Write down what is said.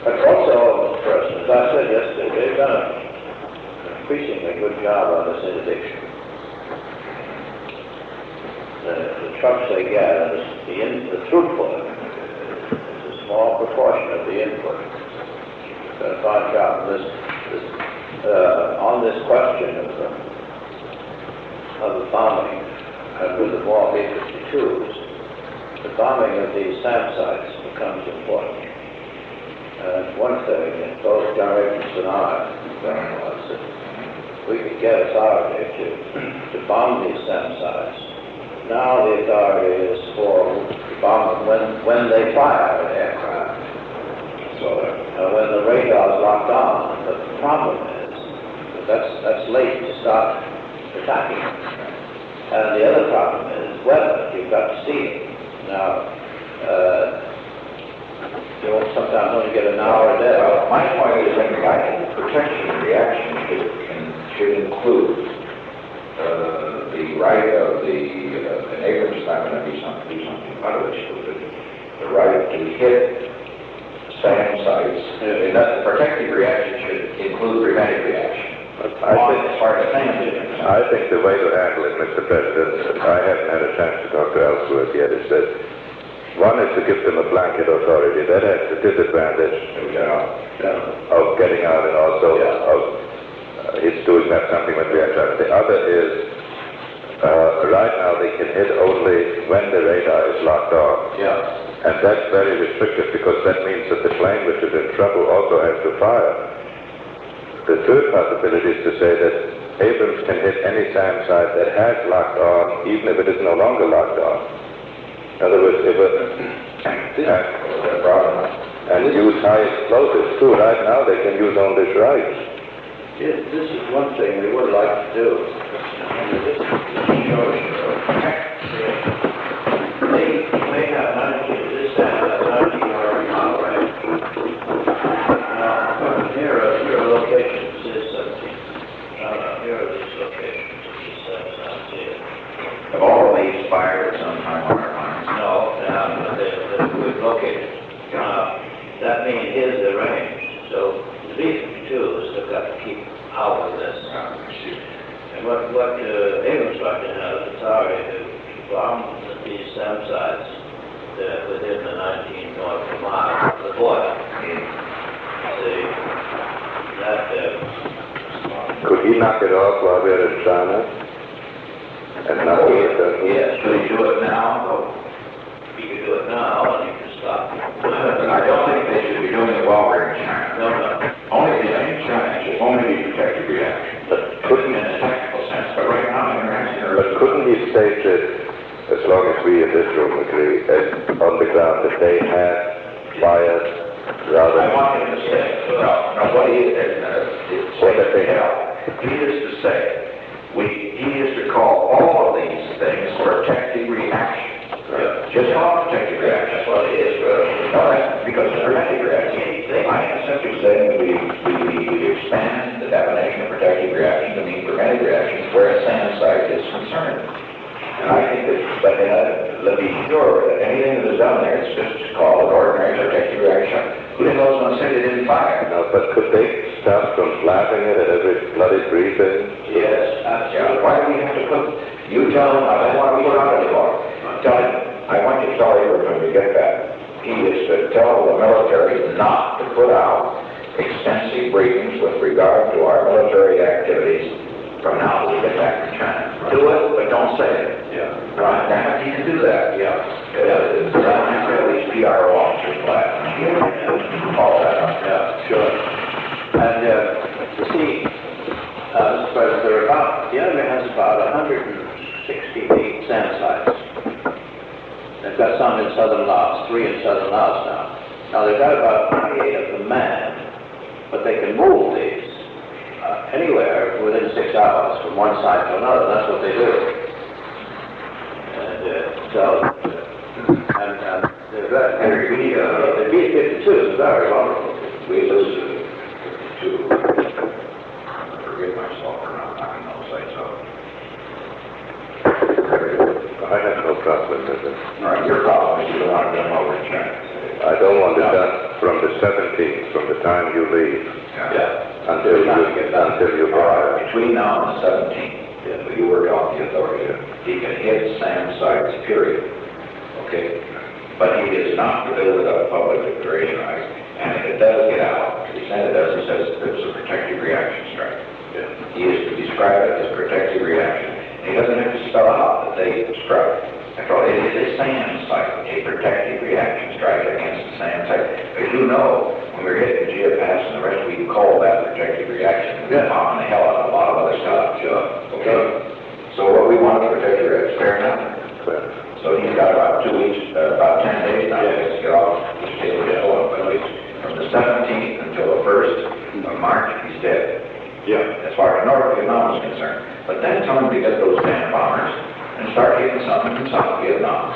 But also, as I said yesterday, they've done an increasingly good job on this interdiction. The trucks they get, the throughput is a small proportion of the input. It's done a fine job. On this question of the bombing and with the more B-52s, the bombing of these SAM sites becomes important. And one thing that both John Richardson and I found was that we could get authority to bomb these SAM sites. Now the authority is for to bomb them when they fire an aircraft. So when the radar is locked on, the problem is that that's late to start attacking. And the other problem is weather. You've got to see it. Now, you will sometimes only get an hour a day. Well, my point is that I think protection reaction should include the right of the neighbor is not going to do something utterly stupid. The right to hit SAM sites. Protective reaction should include preventive reaction. I think the way to handle it, Mr. President, I haven't had a chance to talk to Ellsworth yet, is that one is to give them a blanket authority. That has the disadvantage of getting out and also of it's doing that something when we are trying. The other is right now they can hit only when the radar is locked on. And that's very restrictive because that means that the plane which is in trouble also has to fire. The third possibility is to say that Abrams can hit any SAM site that has locked on, even if it is no longer locked on. In other words, if and use high explosives too. Right now they can use only strikes. Yes, this is one thing we would like to do. They may have 19, this SAM has 19 already on, right? Here are locations, this is 17. Here are these locations, this is 17. Have all of these fired at some time on our minds? No, but they're located. That means here's the range. So the B-52s have got to keep out of this. And what Abrams like to have is authority to bomb these SAM sites within the 19 nautical miles of the border. Could he knock it off while we're in China? And not do it? Yes. Should he do it now? He could do it now, and he can stop. I don't think they should be doing it while we're in China. No. Only the in China should only be protective reaction. But couldn't in a technical sense, but right now But couldn't he state that, as long as we in this room agree, on the ground that they had fired rather I want him to say, what he is to say, he is to call all of these things protective reaction. Just call protective reaction. That's what it is, really. No, that's because it's preventive reaction. I am simply saying that we expand the definition of protective reaction to mean preventive reaction where a SAM site is concerned. And I think that, let me be sure that anything that is done there is just called an ordinary protective reaction. Who knows when they didn't fire? No, but could they stop from flapping it at every bloody briefing? Yes, absolutely. Why do we have to put, you tell him, I don't want to put on anymore. Tell him, I want you to tell him when we get back. He is to tell the military not to put out extensive briefings with regard to our military activities from now till we get back from China. Do it, but don't say it. Right? Now, he can do that. These PRO officers flat. All that up. Sure. And you see, Mr. President, the enemy has about 168 SAM sites. They've got some in southern Laos, 3 in southern Laos now. Now they've got about 28 of them manned, but they can move these anywhere within 6 hours from one side to another. That's what they do. And the B-52 is very vulnerable. We lose to forgive myself for not knocking those sites out. I have no problem with it. All right, your problem is you don't want them over in China. I don't want it done from the 17th, from the time you leave, until you arrive. Between now and the 17th, you work out the authority. He can hit SAM sites, period. Okay? But he is not to build it up public declaration rights. And if it does get out, to the extent it does, he says it was a protective reaction strike. He is to describe it as protective reaction. And he doesn't have to spell out that they struck. After all, it is a SAM site, a protective reaction strike against the SAM site. As you know, when we were hitting the GFS and the rest, we call that protective reaction. We're popping the hell out of a lot of other stuff. Okay? So what we want to protect your reaction, fair enough? So he's got about 2 weeks, about 10 days now to get off the state of the from the 17th until the 1st of March, he's dead. As far as North Vietnam is concerned. But then tell him to get those damn bombers and start hitting something in South Vietnam.